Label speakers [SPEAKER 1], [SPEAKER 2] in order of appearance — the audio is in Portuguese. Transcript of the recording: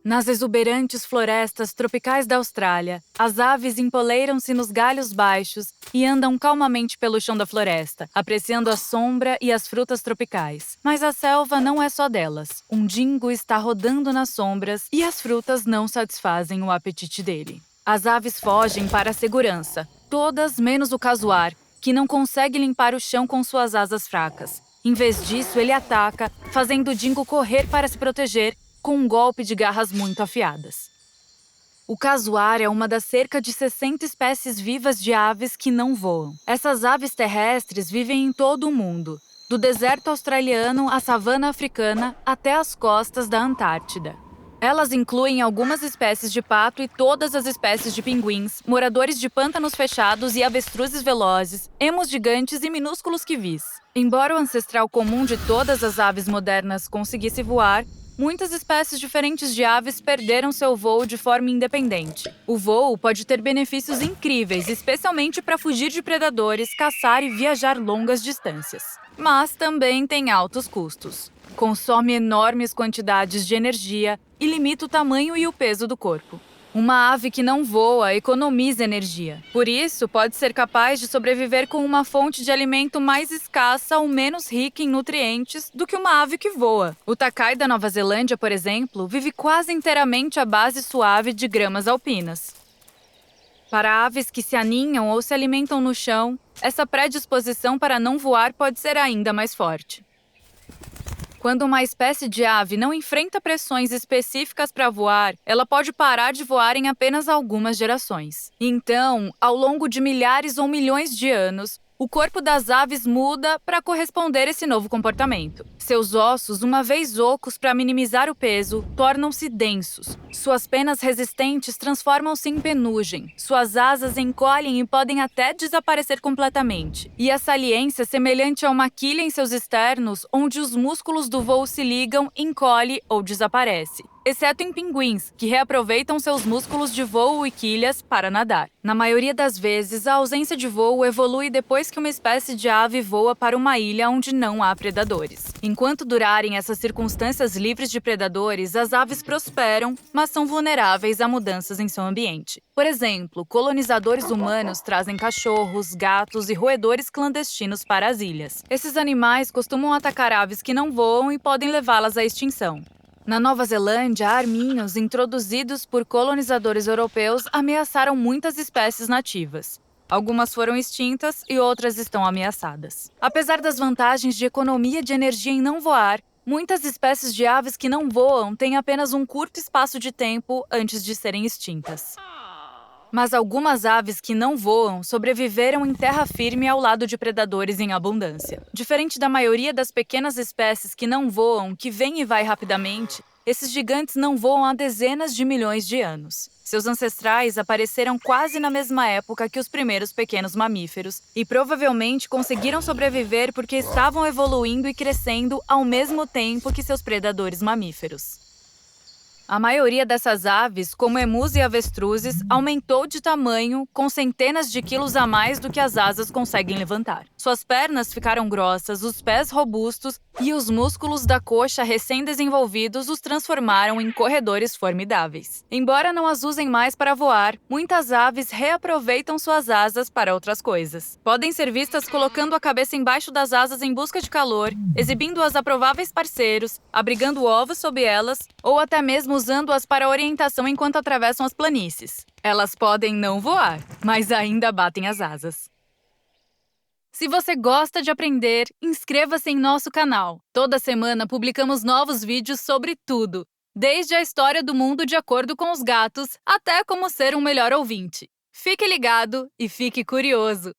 [SPEAKER 1] Nas exuberantes florestas tropicais da Austrália, as aves empoleiram-se nos galhos baixos e andam calmamente pelo chão da floresta, apreciando a sombra e as frutas tropicais. Mas a selva não é só delas. Um dingo está rodando nas sombras e as frutas não satisfazem o apetite dele. As aves fogem para a segurança, todas menos o casuar, que não consegue limpar o chão com suas asas fracas. Em vez disso, ele ataca, fazendo o dingo correr para se proteger com um golpe de garras muito afiadas. O casuar é uma das cerca de 60 espécies vivas de aves que não voam. Essas aves terrestres vivem em todo o mundo, do deserto australiano à savana africana até as costas da Antártida. Elas incluem algumas espécies de pato e todas as espécies de pinguins, moradores de pântanos fechados e avestruzes velozes, emus gigantes e minúsculos kiwis. Embora o ancestral comum de todas as aves modernas conseguisse voar, muitas espécies diferentes de aves perderam seu voo de forma independente. O voo pode ter benefícios incríveis, especialmente para fugir de predadores, caçar e viajar longas distâncias. Mas também tem altos custos. Consome enormes quantidades de energia e limita o tamanho e o peso do corpo. Uma ave que não voa economiza energia. Por isso, pode ser capaz de sobreviver com uma fonte de alimento mais escassa ou menos rica em nutrientes do que uma ave que voa. O takai da Nova Zelândia, por exemplo, vive quase inteiramente à base suave de gramas alpinas. Para aves que se aninham ou se alimentam no chão, essa predisposição para não voar pode ser ainda mais forte. Quando uma espécie de ave não enfrenta pressões específicas para voar, ela pode parar de voar em apenas algumas gerações. Então, ao longo de milhares ou milhões de anos, o corpo das aves muda para corresponder a esse novo comportamento. Seus ossos, uma vez ocos para minimizar o peso, tornam-se densos. Suas penas resistentes transformam-se em penugem. Suas asas encolhem e podem até desaparecer completamente. E a saliência, semelhante a uma quilha em seus externos, onde os músculos do voo se ligam, encolhe ou desaparece. Exceto em pinguins, que reaproveitam seus músculos de voo e quilhas para nadar. Na maioria das vezes, a ausência de voo evolui depois que uma espécie de ave voa para uma ilha onde não há predadores. Enquanto durarem essas circunstâncias livres de predadores, as aves prosperam, mas são vulneráveis a mudanças em seu ambiente. Por exemplo, colonizadores humanos trazem cachorros, gatos e roedores clandestinos para as ilhas. Esses animais costumam atacar aves que não voam e podem levá-las à extinção. Na Nova Zelândia, arminhos introduzidos por colonizadores europeus ameaçaram muitas espécies nativas. Algumas foram extintas e outras estão ameaçadas. Apesar das vantagens de economia de energia em não voar, muitas espécies de aves que não voam têm apenas um curto espaço de tempo antes de serem extintas. Mas algumas aves que não voam sobreviveram em terra firme ao lado de predadores em abundância. Diferente da maioria das pequenas espécies que não voam, que vêm e vai rapidamente, esses gigantes não voam há dezenas de milhões de anos. Seus ancestrais apareceram quase na mesma época que os primeiros pequenos mamíferos e provavelmente conseguiram sobreviver porque estavam evoluindo e crescendo ao mesmo tempo que seus predadores mamíferos. A maioria dessas aves, como emus e avestruzes, aumentou de tamanho com centenas de quilos a mais do que as asas conseguem levantar. Suas pernas ficaram grossas, os pés robustos e os músculos da coxa recém-desenvolvidos os transformaram em corredores formidáveis. Embora não as usem mais para voar, muitas aves reaproveitam suas asas para outras coisas. Podem ser vistas colocando a cabeça embaixo das asas em busca de calor, exibindo-as a prováveis parceiros, abrigando ovos sob elas ou até mesmo usando-as para orientação enquanto atravessam as planícies. Elas podem não voar, mas ainda batem as asas. Se você gosta de aprender, inscreva-se em nosso canal. Toda semana publicamos novos vídeos sobre tudo, desde a história do mundo de acordo com os gatos, até como ser um melhor ouvinte. Fique ligado e fique curioso!